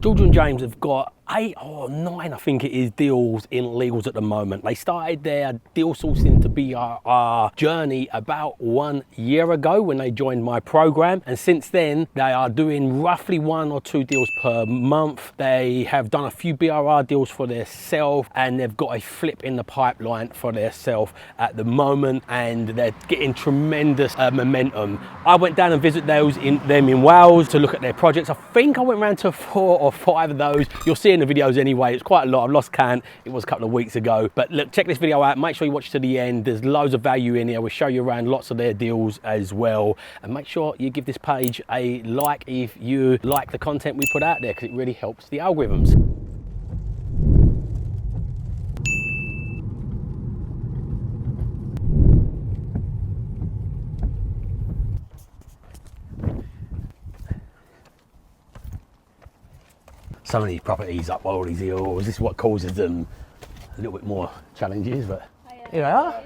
George and James have got 8 or 9, I think it is, deals in legals at the moment. They started their deal sourcing to be our journey about 1 year ago when they joined my program, and since then they are doing roughly 1 or 2 deals per month. They have done a few BRR deals for themselves, and they've got a flip in the pipeline for themselves at the moment, and they're getting tremendous momentum. I went down and visited them in Wales to look at their projects. I think I went around to 4 or 5 of those. You'll see in the videos anyway, it's quite a lot. I've lost count, it was a couple of weeks ago. But look, check this video out, make sure you watch to the end. There's loads of value in here. We'll show you around lots of their deals as well. And make sure you give this page a like if you like the content we put out there, because it really helps the algorithms. Some of these properties up all these hills, this is what causes them a little bit more challenges, but here they are.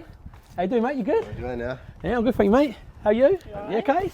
How you doing, mate? You good? How you doing, yeah? Yeah, I'm good, thank you, mate. How are you? Right. You okay?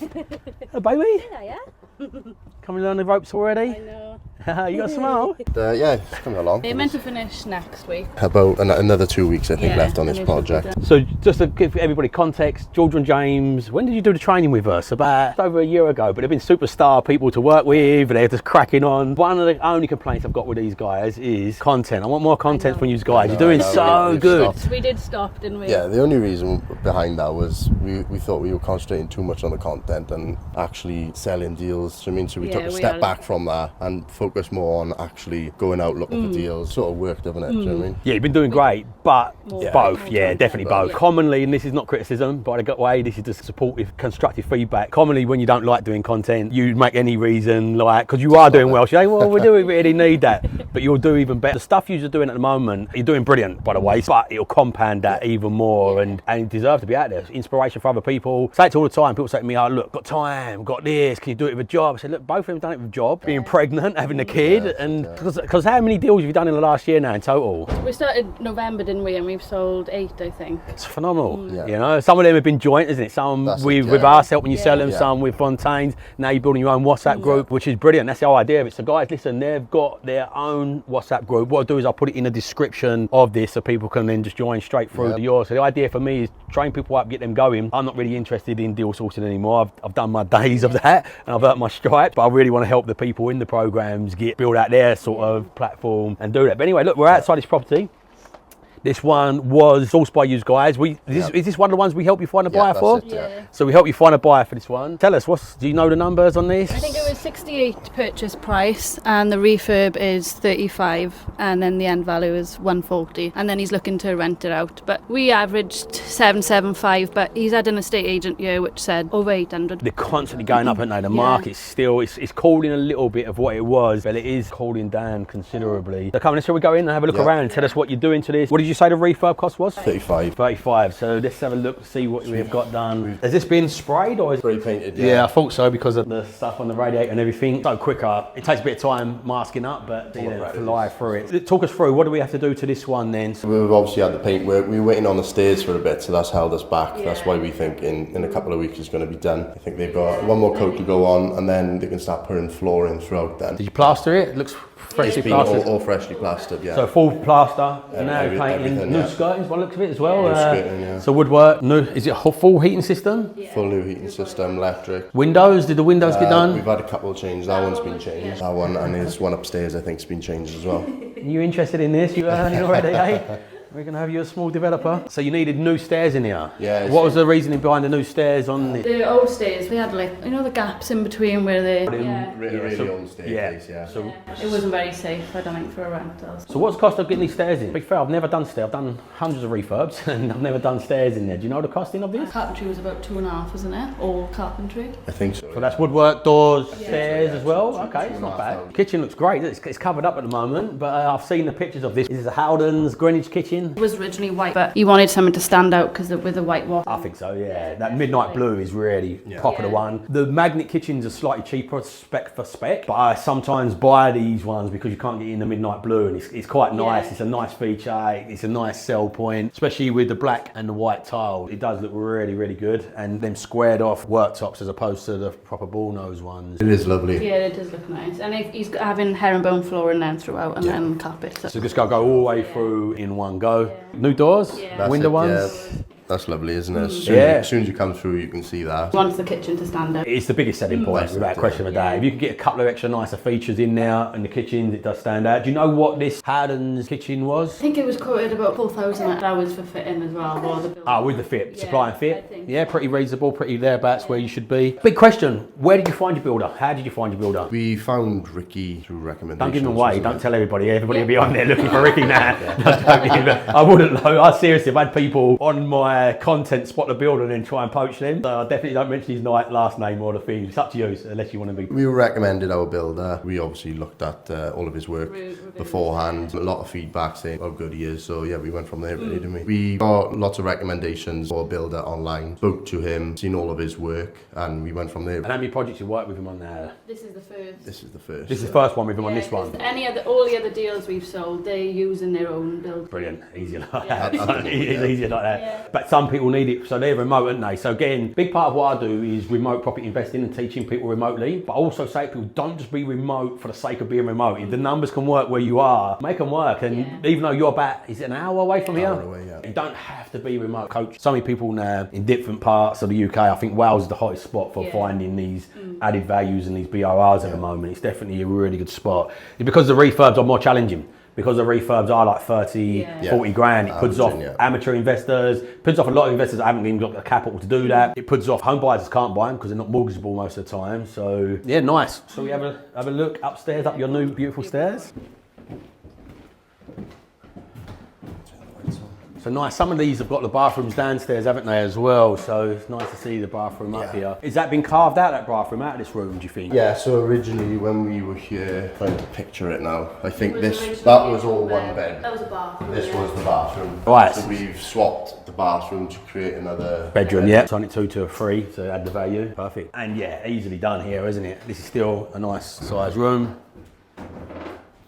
Hello, baby. Hello, yeah. Coming on the ropes already? I know. You got a smile? Yeah, it's coming along. They're meant to finish next week. About another 2 weeks, I think, Yeah, left on this and it's project. So just to give everybody context, George and James, when did you do the training with us? About over a year ago, but they've been superstar people to work with, they're just cracking on. One of the only complaints I've got with these guys is content. I want more content from you guys. You're doing so good. So we did stop, didn't we? Yeah, the only reason behind that was we thought we were concentrating too much on the content and actually selling deals. So, so we took a step back from that and focused more on actually going out looking for deals. Sort of worked, doesn't it? Do you know what I mean? Yeah, you've been doing great, but both, definitely both. Yeah. Commonly, and this is not criticism, by the way, this is just supportive, constructive feedback. Commonly, when you don't like doing content, you make any reason, like, because you are doing well, you say, well, we do really need that, but you'll do even better. The stuff you're doing at the moment, you're doing brilliant, by the way, but it'll compound that even more, and you deserve to be out there. It's inspiration for other people. I say it all the time. People say to me, oh, look, got time, got this, can you do it with a job? I say, look, both of them done it with a job, being pregnant, having a kid, and because how many deals have you done in the last year now in total? We started November, didn't we? And we've sold 8, I think. It's phenomenal. You know, some of them have been joint, isn't it? Some with us helping you sell them, some with Fontaine's. Now you're building your own WhatsApp group, which is brilliant. That's the whole idea of it. So guys, listen, they've got their own WhatsApp group. What I'll do is I'll put it in the description of this so people can then just join straight through to yours. So the idea for me is train people up, get them going. I'm not really interested in deal sourcing anymore. I've done my days of that and I've earned my stripes, but I really want to help the people in the programs build out their sort of platform and do that. But anyway, look, we're outside this property. This one was sourced by you guys. Is this one of the ones we help you find a buyer for? So we help you find a buyer for this one. Tell us, do you know the numbers on this? I think it was 68 purchase price, and the refurb is 35, and then the end value is 140, and then he's looking to rent it out. But we averaged 775, but he's had an estate agent here which said over 800. They're constantly going up, aren't they? The market's still, it's cooling a little bit of what it was, but it is cooling down considerably. So come on, shall we go in and have a look around and tell us what you're doing to this? What did you say the refurb cost was? 35. 35. So let's have a look, see what we've got done. Has this been sprayed or is Spray painted? Yeah, I thought so because of the stuff on the radiator and everything. So quicker. It takes a bit of time masking up, but fly through it. Talk us through, what do we have to do to this one then? So we've obviously had the paint work. We were waiting on the stairs for a bit, so that's held us back. That's why we think in a couple of weeks it's going to be done. I think they've got one more coat to go on, and then they can start putting flooring throughout then. Did you plaster it? It looks freshly plastered. All freshly plastered, yeah. So full plaster, and now painting, new skirtings by the looks of it as well. So woodwork, new, is it a full heating system? Full new heating system, electric. Windows, did the windows get done? We've had a couple of changes. That one's been changed. That one, and there's one upstairs I think's been changed as well. You interested in this? You earning already, eh? We're going to have you a small developer. So you needed new stairs in here? Yeah. What was the reasoning behind the new stairs on this? The old stairs, they had the gaps in between where they... Really old staircase, So it wasn't very safe, I don't think, for a rental. So what's the cost of getting these stairs in? To be fair, I've never done stairs. I've done hundreds of refurbs and I've never done stairs in there. Do you know the costing of this? Carpentry was about 2.5, isn't it? All carpentry. I think so. So that's woodwork, doors, stairs as well? Okay, it's not bad. Kitchen looks great. It's covered up at the moment, but I've seen the pictures of this. This is a Howden's Greenwich kitchen. again? It was originally white, but he wanted something to stand out because with the whitewash. I think so, yeah. That midnight blue is really proper the one. The magnet kitchens are slightly cheaper spec for spec, but I sometimes buy these ones because you can't get in the midnight blue, and it's quite nice. It's a nice feature. It's a nice sell point, especially with the black and the white tile. It does look really, really good, and them squared off worktops as opposed to the proper bullnose ones. It is lovely. Yeah, it does look nice. And he's having herringbone flooring then throughout, and then carpet. So just go all the way through in one go. New doors, window ones. Yeah. That's lovely, isn't it? As soon as you come through, you can see that. He wants the kitchen to stand out. It's the biggest selling point, without question of a day. If you can get a couple of extra nicer features in there in the kitchens, it does stand out. Do you know what this Howden's kitchen was? I think it was quoted about 4,000 hours for fitting as well. With the fit, supply and fit. Yeah, pretty reasonable, pretty thereabouts where you should be. Big question, where did you find your builder? How did you find your builder? We found Ricky through recommendations. Don't give him away, don't tell everybody. Everybody will be on there looking for Ricky now. I wouldn't know. I seriously have had people on my content spot the builder and then try and poach them. So I definitely don't mention his last name or the thing. It's up to you, unless you want to be. We recommended our builder. We obviously looked at all of his work beforehand. A lot of feedback saying how good he is. So yeah, we went from there really, didn't we? We got lots of recommendations for a builder online. Spoke to him, seen all of his work, and we went from there. And how many projects you worked with him on there? This is the first. This is the first. This is the first one with him on this one. All the other deals we've sold, they're using their own build. Brilliant, easier like that. It's easier like that. But some people need it, so they're remote, aren't they? So again, big part of what I do is remote property investing and teaching people remotely. But I also say to people, don't just be remote for the sake of being remote. If the numbers can work where you are, make them work. And even though you're about, is it an hour away from here? Hour away, yeah. You don't have to be remote. Coach so many people now in different parts of the UK. I think Wales is the hottest spot for finding these added values and these BRRs at the moment. It's definitely a really good spot. It's because the refurbs are more challenging. Because the refurbs are like 30, 40 grand, it puts off amateur investors, puts off a lot of investors that haven't even got the capital to do that. It puts off home buyers that can't buy them because they're not mortgageable most of the time. So yeah, nice. So we have a look upstairs, up your new beautiful stairs. So nice. Some of these have got the bathrooms downstairs, haven't they, as well? So it's nice to see the bathroom up here. Has that been carved out, that bathroom, out of this room, do you think? Yeah, so originally when we were here, trying to picture it now, I think that was all one bed. That was a bathroom. This was the bathroom. Right. So we've swapped the bathroom to create another bedroom, yeah. Turn it 2 to a 3 to add the value. Perfect. And yeah, easily done here, isn't it? This is still a nice size room.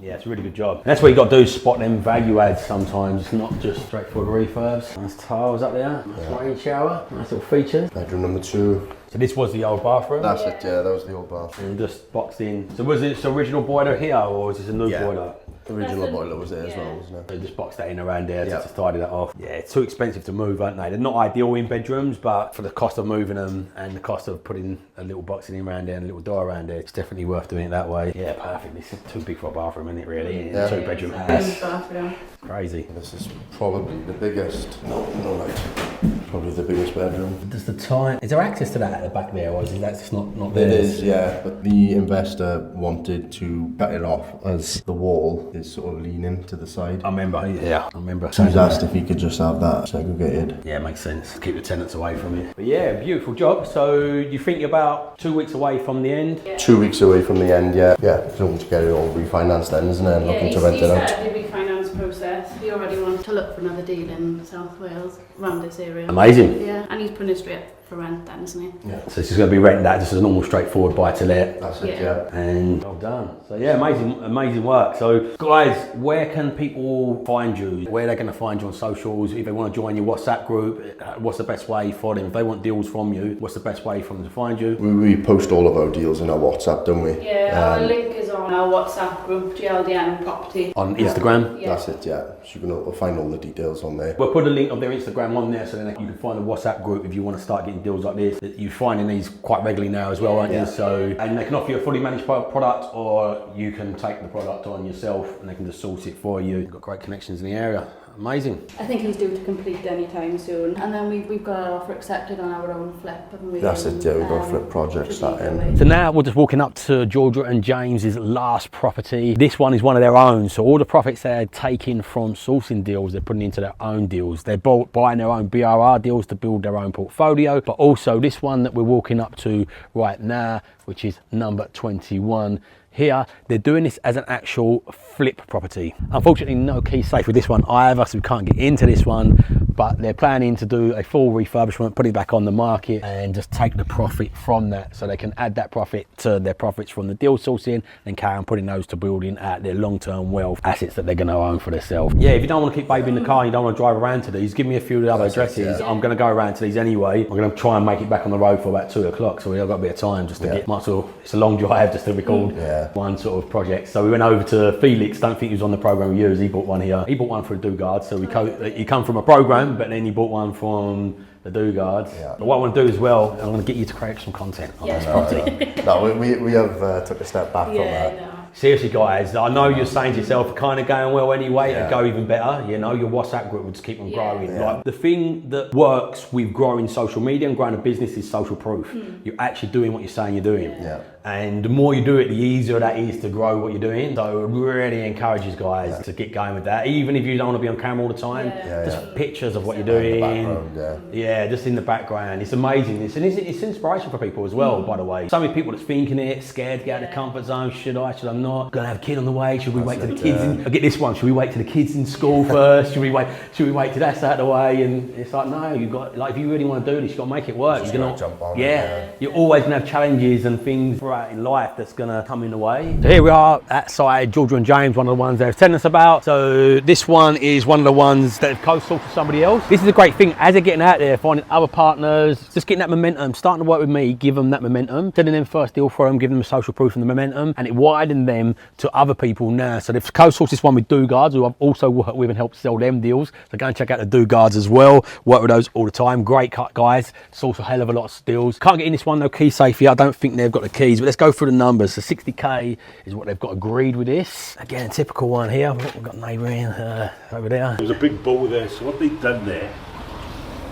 Yeah, it's a really good job. And that's what you got to do, spot them value adds sometimes. It's not just straightforward refurbs. Nice tiles up there, nice rain shower, nice little features. Bedroom number 2. So this was the old bathroom? That's it, yeah, that was the old bathroom. And just boxed in. So was this the original boiler here, or was this a new boiler? The original boiler was there as well, wasn't it? They just boxed that in around there to just tidy that off. Yeah, it's too expensive to move, aren't they? They're not ideal in bedrooms, but for the cost of moving them and the cost of putting a little boxing in around there and a little door around there, it's definitely worth doing it that way. Yeah, perfect. This is too big for a bathroom, isn't it, really? Yeah. 2-bedroom house. Bathroom. Crazy. This is probably the biggest, probably the biggest bedroom. Does the time, is there access to that at the back there, or is that just not there? It is, yeah, but the investor wanted to cut it off as the wall is sort of leaning to the side. I remember. So he's asked if he could just have that segregated. Yeah, makes sense. Keep the tenants away from it. But yeah, beautiful job. So you think you're about 2 weeks away from the end? Yeah. 2 weeks away from the end, yeah. Yeah, looking to get it all refinanced then, isn't it? And looking to rent it out. Yeah, the refinance process. He already wants to look for another deal in South Wales, around this area. Amazing. Yeah, and he's putting it straight for rent then, isn't he? Yeah. So this is going to be renting that just as a normal straightforward buy to let. That's it, yeah. And well done. So yeah, amazing work. So guys, where can people find you? Where are they going to find you on socials? If they want to join your WhatsApp group, what's the best way for them? If they want deals from you, what's the best way for them to find you? We post all of our deals in our WhatsApp, don't we? Yeah, our link is on our WhatsApp group, GLDN Property. On Instagram? Yeah. That's it, yeah. So you can find all the details on there. We'll put a link of their Instagram on there so then you can find the WhatsApp group if you want to start getting deals like this. You're finding these quite regularly now as well, aren't you? So, and they can offer you a fully managed product, or you can take the product on yourself and they can just source it for you. You've got great connections in the area. Amazing. I think he's due to complete anytime soon. And then we've got our offer accepted on our own flip, haven't we? That's it, yeah, we've got flip projects that in. So now we're just walking up to Georgia and James's last property. This one is one of their own. So all the profits they're taking from sourcing deals, they're putting into their own deals. They're buying their own BRR deals to build their own portfolio. But also this one that we're walking up to right now, which is number 21. Here, they're doing this as an actual flip property. Unfortunately, no key safe with this one either, so we can't get into this one, but they're planning to do a full refurbishment, put it back on the market and just take the profit from that, so they can add that profit to their profits from the deal sourcing and carry on putting those to building out their long-term wealth assets that they're going to own for themselves. Yeah, if you don't want to keep baby in the car and you don't want to drive around to these, give me a few of the other addresses. I'm going to go around to these anyway. I'm going to try and make it back on the road for about 2 o'clock, so we've got a bit of time just to get, it's a long drive just to record one sort of project. So we went over to Felix, don't think he was on the program with you, he bought one here. He bought one for a Dugard, so he come from a program, but then he bought one from the Dugards. But what I want to do as well, I'm going to get you to create some content on this property. No, we have took a step back from that. No. Seriously guys, I know you're saying to yourself, kind of going well anyway, to go even better, you know, your WhatsApp group will just keep on growing. Like, the thing that works with growing social media and growing a business is social proof. You're actually doing what you're saying you're doing. And the more you do it, the easier that is to grow what you're doing. So it really encourages guys to get going with that. Even if you don't want to be on camera all the time, just pictures of what you're doing. Just in the background. It's amazing. It's inspiration for people as well, by the way. So many people that's thinking it, scared to get out of the comfort zone. Should I, should I not? Gonna have a kid on the way? Should we wait till the kids I get this one, should we wait till the kids in school first? Should we wait till that's out of the way? And it's like, no, you've got, like, if you really want to do this, you've got to make it work. You're gonna jump on. You're always gonna have challenges and things throughout in life that's gonna come in the way. So here we are at site, Georgia and James, one of the ones they're telling us about. So this one is one of the ones that have co-sourced to somebody else. This is a great thing as they're getting out there, finding other partners, just getting that momentum, starting to work with me, give them that momentum, sending them first deal for them, giving them social proof and the momentum, and it widened them to other people now. So they've co-sourced this one with Dugards, who I've also worked with and helped sell them deals. So go and check out the Dugards as well. Work with those all the time. Great cut guys. Source a hell of a lot of deals. Can't get in this one, no key safe yet. I don't think they've got the keys, but let's go through the numbers. So 60k is what they've got agreed with this. Again, typical one here. We've got a neighbour in over there. There's a big bow there, so what they've done there,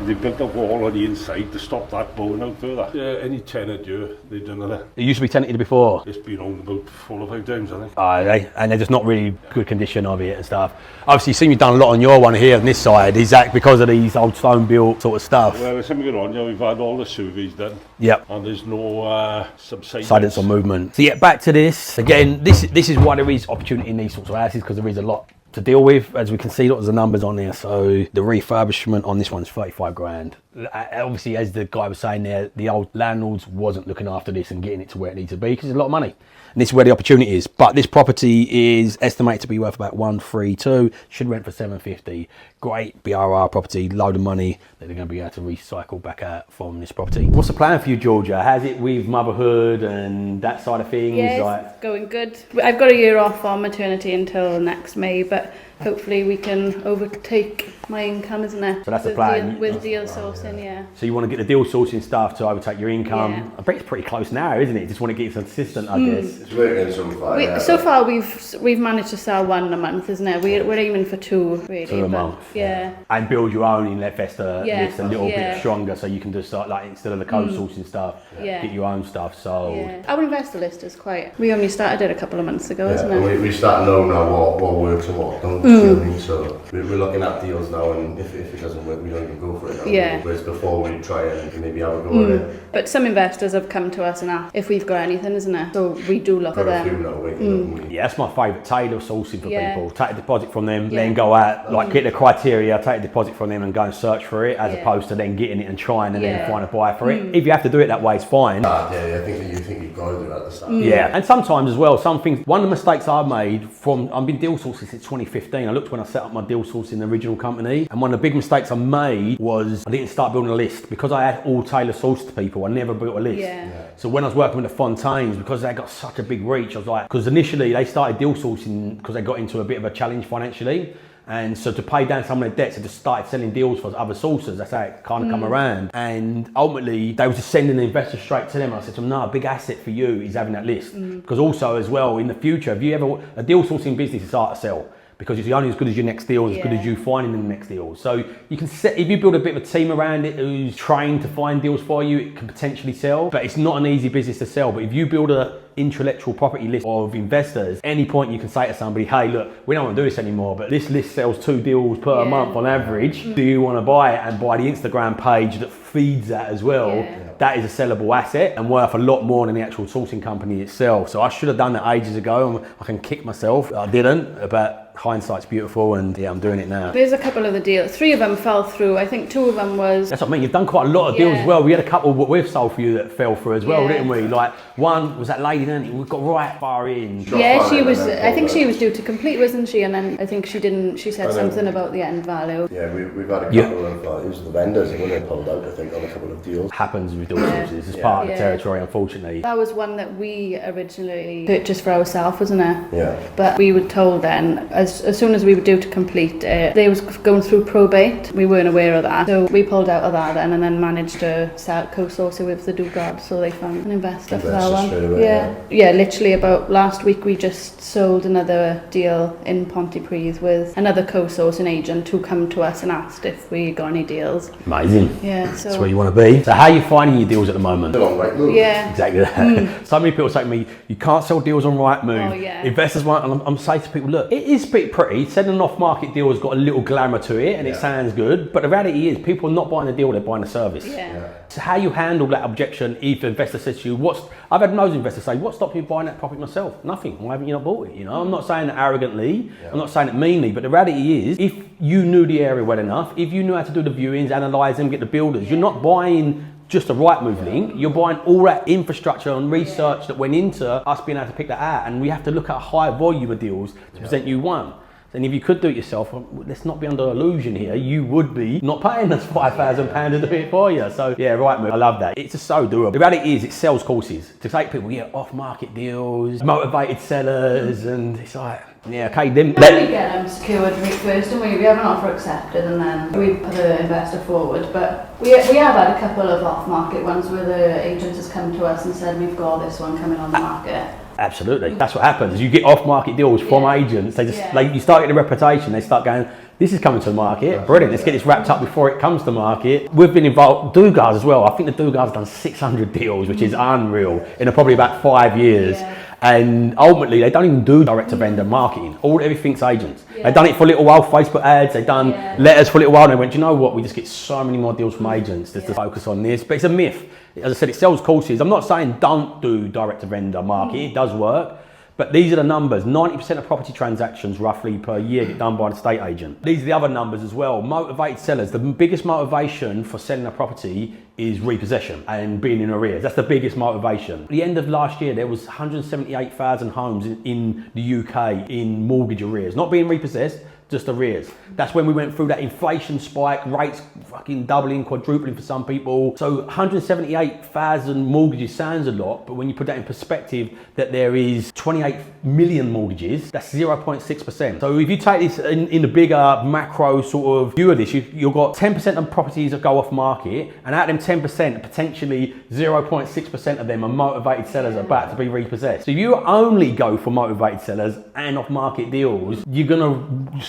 they built a wall on the inside to stop that bowing out further. Any tenant here, they've done that. It used to be tenanted before. It's been owned about 4 or 5 times, I think. And they're just not really good condition of it and stuff. Obviously, you see you've done a lot on your one here on this side. Is that because of these old stone built sort of stuff? Well, there's something going on, you know, we've had all the surveys done. And there's no subsidence or movement. So yeah, back to this. Again, this is why there is opportunity in these sorts of houses, because there is a lot to deal with. As we can see, lots of numbers on there. So the refurbishment on this one is 35 grand. Obviously, as the guy was saying there, the old landlords wasn't looking after this and getting it to where it needs to be, because it's a lot of money. And this is where the opportunity is. But this property is estimated to be worth about 132, should rent for 750. Great BRR property, load of money that they're going to be able to recycle back out from this property. What's the plan for you, Georgia? How's it with motherhood and that side of things? Yeah, it's going good. I've got a year off on maternity until next May, but hopefully we can overtake my income, isn't it? So that's the plan. With deal sourcing, So you want to get the deal sourcing stuff to overtake your income. I bet it's pretty close now, isn't it? Just want to get it consistent, I guess. It's working so far. So far we've managed to sell 1 a month, isn't it? We're aiming for 2 really. 2 a month. And build your own in Leicester list a little bit stronger, so you can just start, like, instead of the co-sourcing stuff, get your own stuff sold. Our investor list is quite. We only started it a couple of months ago, isn't it? We start to know now what works and what don't. So we're looking at deals now, and if it doesn't work, we don't even go for it now. Whereas before we try and maybe have a go at it. But some investors have come to us and asked if we've got anything, isn't it? So we do look at them. Yeah, that's my favourite. Tailor sourcing for people. Take a deposit from them, then go out, like, get the criteria, take a deposit from them and go and search for it, as opposed to then getting it and trying and then find a buyer for it. If you have to do it that way, it's fine. I think you've got to do it at the start. And sometimes as well, some things, one of the mistakes I've made I've been deal sourcing since 2015. I looked when I set up my deal sourcing original company, and one of the big mistakes I made was I didn't start building a list. Because I had all Taylor sourced people, I never built a list. So when I was working with the Fontaines, because they got such a big reach, I was like, because initially they started deal sourcing because they got into a bit of a challenge financially. And so to pay down some of their debts, I just started selling deals for other sources. That's how it kind of come around. And ultimately, they were just sending the investors straight to them. And I said to them, no, a big asset for you is having that list. Because also as well, in the future, if you ever, a deal sourcing business is hard to sell, because it's only as good as your next deal, as good as you finding the next deal. So you can set, if you build a bit of a team around it who's trained to find deals for you, it can potentially sell. But it's not an easy business to sell. But if you build a intellectual property list of investors, any point you can say to somebody, hey, look, we don't want to do this anymore, but this list sells 2 deals per month on average. Do you want to buy it? And buy the Instagram page that feeds that as well. That is a sellable asset and worth a lot more than the actual sourcing company itself. So I should have done that ages ago, and I can kick myself. I didn't, but hindsight's beautiful, and yeah, I'm doing it now. There's a couple of the deals. 3 of them fell through. I think 2 of them was... That's what I mean. You've done quite a lot of deals as well. We had a couple what we've sold for you that fell through as well, didn't we? Like one was that lady, didn't it? We got right far in. Yeah, she was. I think she was due to complete, wasn't she? And then I think she didn't. She said something about the end value. Yeah, we've had a couple of it was the vendors that were pulled out, I think, on a couple of deals. Happens with deal sources. It's part of the territory, unfortunately. That was one that we originally purchased for ourselves, wasn't it? Yeah. But we were told then, as soon as we were due to complete, they was going through probate. We weren't aware of that, so we pulled out of that then, and then managed to co-source it with the Dugard. So they found an investor for that one. Away, yeah. Literally about last week, we just sold another deal in Pontypridd with another co-sourcing agent who come to us and asked if we got any deals. Amazing. Yeah, so that's where you want to be. So how are you finding your deals at the moment? Still on Rightmove. Yeah. Exactly that. So many people say to me, you can't sell deals on Rightmove. Oh, yeah. Investors won't, and I'm saying to people, look, it is pretty. Selling an off-market deal has got a little glamour to it, and it sounds good, but the reality is people are not buying the deal, they're buying a service. Yeah. So how you handle that objection if the investor says to you, I've had those investors say, what stopped me buying that property myself? Nothing. Why haven't you not bought it? You know, I'm not saying it arrogantly, I'm not saying it meanly, but the reality is, if you knew the area well enough, if you knew how to do the viewings, analyse them, get the builders, you're not buying just a Rightmove link, you're buying all that infrastructure and research that went into us being able to pick that out, and we have to look at a high volume of deals to present you one. And if you could do it yourself, let's not be under illusion here, you would be not paying us £5,000 to do it for you. So yeah, Rightmove, I love that. It's just so doable. The reality is it sells courses. To take people, off-market deals, motivated sellers, and it's like, yeah, okay, then... We get them secured first, and we have an offer accepted, and then we put the investor forward. But we have had a couple of off-market ones where the agent has come to us and said, we've got this one coming on the market. Absolutely, that's what happens. You get off-market deals from agents. They just you start getting a reputation. They start going, this is coming to the market. Brilliant. Let's get this wrapped up before it comes to market. We've been involved. Dugard's as well. I think the Dugard's done 600 deals, which is unreal in probably about 5 years. And ultimately, they don't even do direct-to-vendor marketing. Everything's agents. They've done it for a little while, Facebook ads. They've done letters for a little while. And they went, do you know what? We just get so many more deals from agents just to focus on this. But it's a myth. As I said, it sells courses. I'm not saying don't do direct-to-vendor marketing. It does work. But these are the numbers. 90% of property transactions roughly per year get done by an estate agent. These are the other numbers as well. Motivated sellers. The biggest motivation for selling a property is repossession and being in arrears. That's the biggest motivation. At the end of last year, there was 178,000 homes in the UK in mortgage arrears. Not being repossessed, just arrears. That's when we went through that inflation spike, rates fucking doubling, quadrupling for some people. So 178,000 mortgages sounds a lot, but when you put that in perspective that there is 28 million mortgages, that's 0.6%. So if you take this in the bigger macro sort of view of this, you've got 10% of properties that go off market, and out of them 10%, potentially 0.6% of them are motivated sellers about to be repossessed. So if you only go for motivated sellers and off market deals, you're gonna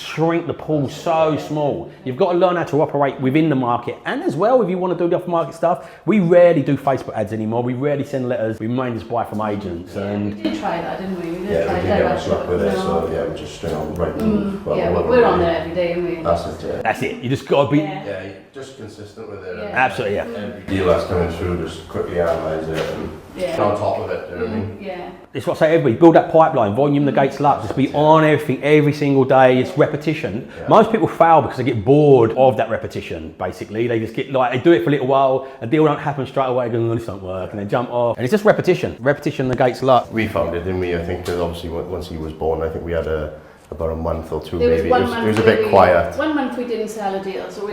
shrink the pool so small. You've got to learn how to operate within the market, and as well, if you want to do the off-market stuff, we rarely do Facebook ads anymore. We rarely send letters. We mainly just buy from agents. And we did try that, didn't we? We did try direct with it. So we just straight on Rightmove. We're on there every day, aren't we? That's it. You just got to be just consistent with it. Absolutely, Every deal that's coming through, just quickly analyse it and get on top of it. You know what I mean? Yeah. It's what I say, everybody, build that pipeline, volume the gates up, just be on everything every single day. It's repetition. Most people fail because they get bored of that repetition, basically. They just get they do it for a little while, a deal don't happen straight away, going, this don't work, and they jump off. And it's just repetition. Repetition, the gates luck. We found it, didn't we? I think that obviously once he was born, I think we had about a month or two, There was maybe. one It month was a bit quiet. 1 month we didn't sell a deal, so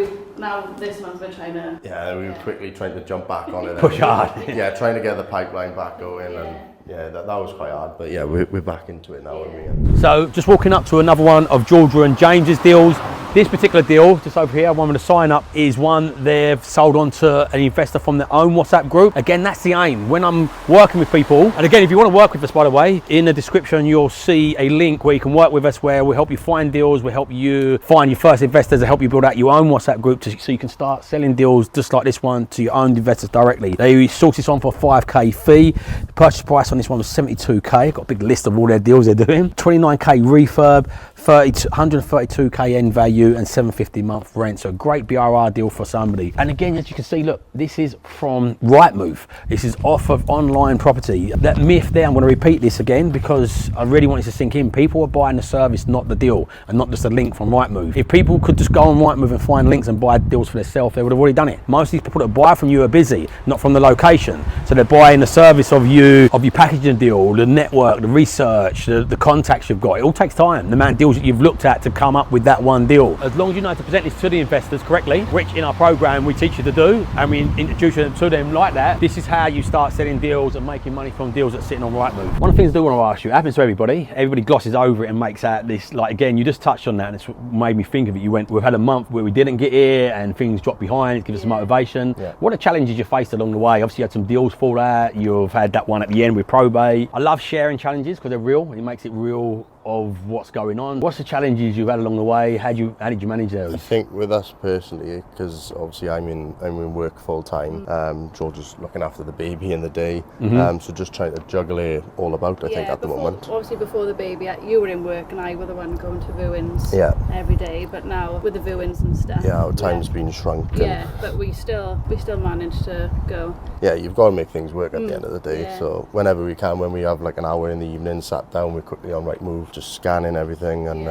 this month we're trying to... Yeah, we were quickly trying to jump back on it. Push hard. Trying to get the pipeline back going, and that was quite hard. But yeah, we're back into it now, aren't we? So just walking up to another one of Georgia and James's deals. This particular deal, just over here, one with the sign up, is one they've sold on to an investor from their own WhatsApp group. Again, that's the aim. When I'm working with people, and again, if you want to work with us, by the way, in the description, you'll see a link where you can work with us, where we'll help you find deals, we'll help you find your first investors, and help you build out your own WhatsApp group so you can start selling deals just like this one to your own investors directly. They source this on for a 5k fee. The purchase price on this one was 72k. Got a big list of all their deals they're doing. 29k refurb, 132k end value. value and $750 a month rent. So a great BRR deal for somebody. And again, as you can see, look, this is from Rightmove. This is off of online property. That myth there, I'm going to repeat this again because I really want it to sink in. People are buying the service, not the deal, and not just a link from Rightmove. If people could just go on Rightmove and find links and buy deals for themselves, they would have already done it. Most of these people that buy from you are busy, not from the location. So they're buying the service of you packaging a deal, the network, the research, the contacts you've got. It all takes time. The amount of deals that you've looked at to come up with that one deal. As long as you know how to present this to the investors correctly, which in our program we teach you to do, and we introduce you to them like that, this is how you start selling deals and making money from deals that's sitting on Rightmove. One of the things I do want to ask you, it happens to everybody. Everybody glosses over it and makes out this, like, again, you just touched on that and it's made me think of it. We've had a month where we didn't get here and things dropped behind. It gives us some motivation. Yeah. What are challenges you faced along the way? Obviously you had some deals fall out. You've had that one at the end with probate. I love sharing challenges because they're real. It makes it real of what's going on. What's the challenges you've had along the way? How did you manage those? I think with us personally, because obviously I'm in work full time. George is looking after the baby in the day, so just trying to juggle it all about. I think at the moment. Obviously before the baby, you were in work and I were the one going to viewings every day. But now with the viewings and stuff, our time's been shrunk. Yeah, but we still managed to go. Yeah, you've got to make things work at the end of the day. Yeah. So whenever we can, when we have like an hour in the evening, sat down, we're quickly on Rightmove, just scanning everything, and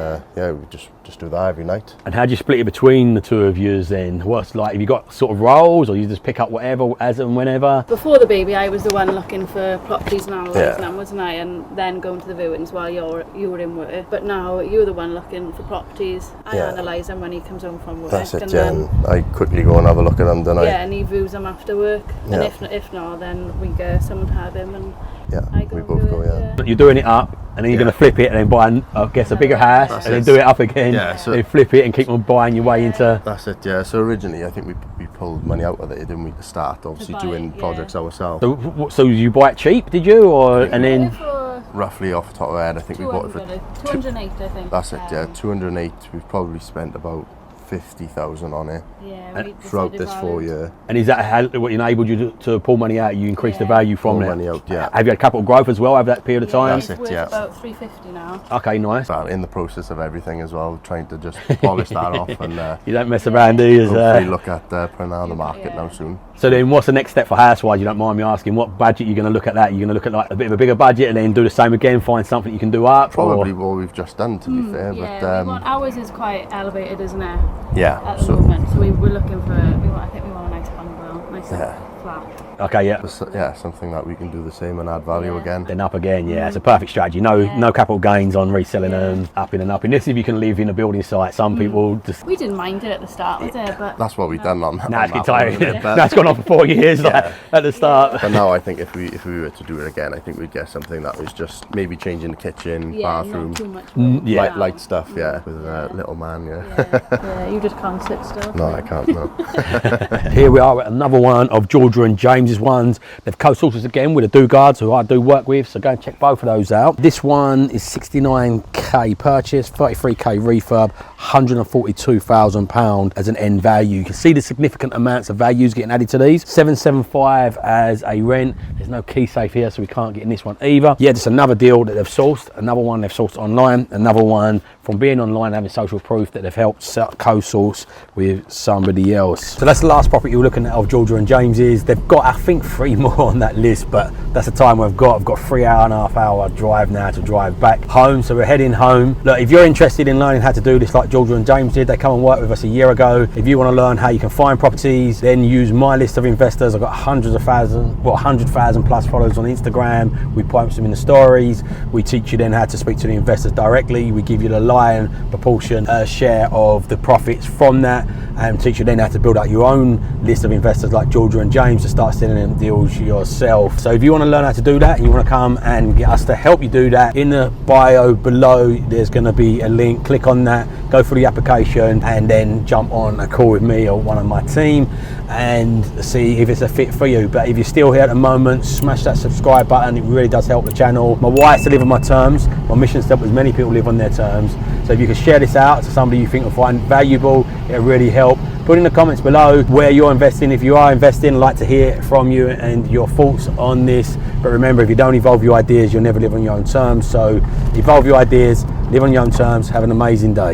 we just do that every night. And how do you split it between the two of you then? What's like, have you got sort of roles, or you just pick up whatever as and whenever? Before the baby, I was the one looking for properties and analysing them, wasn't I? And then going to the viewings while you were in work. But now you're the one looking for properties. I analyse them when he comes home from work. That's it, and I quickly go and have a look at them, don't I? Yeah, and he views them after work. And if not, then we get someone to have him, and we both go. But you're doing it up, and then you're going to flip it and then buy, a bigger house, and then do it up again. Yeah, so then flip it and keep on buying your way into. That's it. Yeah. So originally, I think we pulled money out of it, didn't we, to start? Obviously, doing projects ourselves. So you buy it cheap, did you, or and then? Roughly off the top of my head, I think we bought it for 208. I think. That's it. Yeah, 208. We've probably spent about 50,000 on it throughout this 4 year. And is that what enabled you to pull money out? You increased the value from it? Money out, Have you had capital growth as well over that period of time? That's it, about 350 now. Okay, nice. But in the process of everything as well, trying to just polish that off, and you don't mess around, do you? Hopefully look at putting that on the market now soon. So then what's the next step for house-wise? You don't mind me asking, what budget you're going to look at that? You're going to look at like a bit of a bigger budget and then do the same again, find something you can do up? Probably what we've just done, to be fair. Yeah, but ours is quite elevated, isn't it? Yeah. At the moment, so we're looking for. I think we want a nice bungalow, nice flat. Okay, something that we can do the same and add value again. Then up again, it's a perfect strategy. No capital gains on reselling them, upping and upping. This if you can live in a building site. Some people just. We didn't mind it at the start, was it? But that's what we've done on that. Now it's getting tired. Now it's gone on for 4 years like, at the start. But now I think if we were to do it again, I think we'd get something that was just maybe changing the kitchen, bathroom, not too much light stuff, with a little man, Yeah, you just can't sit still. No, I can't. No. Here we are at another one of Georgia and James's ones. They've co-sourced us again with the Dugards, who I do work with, so go and check both of those out. This one is 69k purchase, 33k refurb, £142,000 as an end value. You can see the significant amounts of values getting added to these. 775 as a rent. There's no key safe here, so we can't get in this one either. Yeah, just another deal that they've sourced, another one they've sourced online, another one from being online, having social proof that they've helped co-source with somebody else. So that's the last property you're looking at of Georgia and James's. They've got, I think, 3 more on that list, but that's the time I've got 3.5 hour drive now to drive back home, so we're heading home. Look, if you're interested in learning how to do this like Georgia and James did, they come and work with us a year ago. If you want to learn how you can find properties, then use my list of investors. I've got 100,000 plus followers on Instagram. We post them in the stories. We teach you then how to speak to the investors directly. We give you the lion proportion share of the profits from that, and teach you then how to build out your own list of investors like Georgia and James to start selling them deals yourself. So if you want to learn how to do that and you want to come and get us to help you do that, in the bio below there's going to be a link. Click on that, go through the application, and then jump on a call with me or one of my team and see if it's a fit for you. But if you're still here at the moment, smash that subscribe button. It really does help the channel. My wife's to live on my terms. My mission is to help as many people live on their terms. So if you can share this out to somebody you think will find valuable, it'll really help. Put in the comments below where you're investing. If you are investing, I'd like to hear from you and your thoughts on this. But remember, if you don't evolve your ideas, you'll never live on your own terms. So evolve your ideas, live on your own terms. Have an amazing day.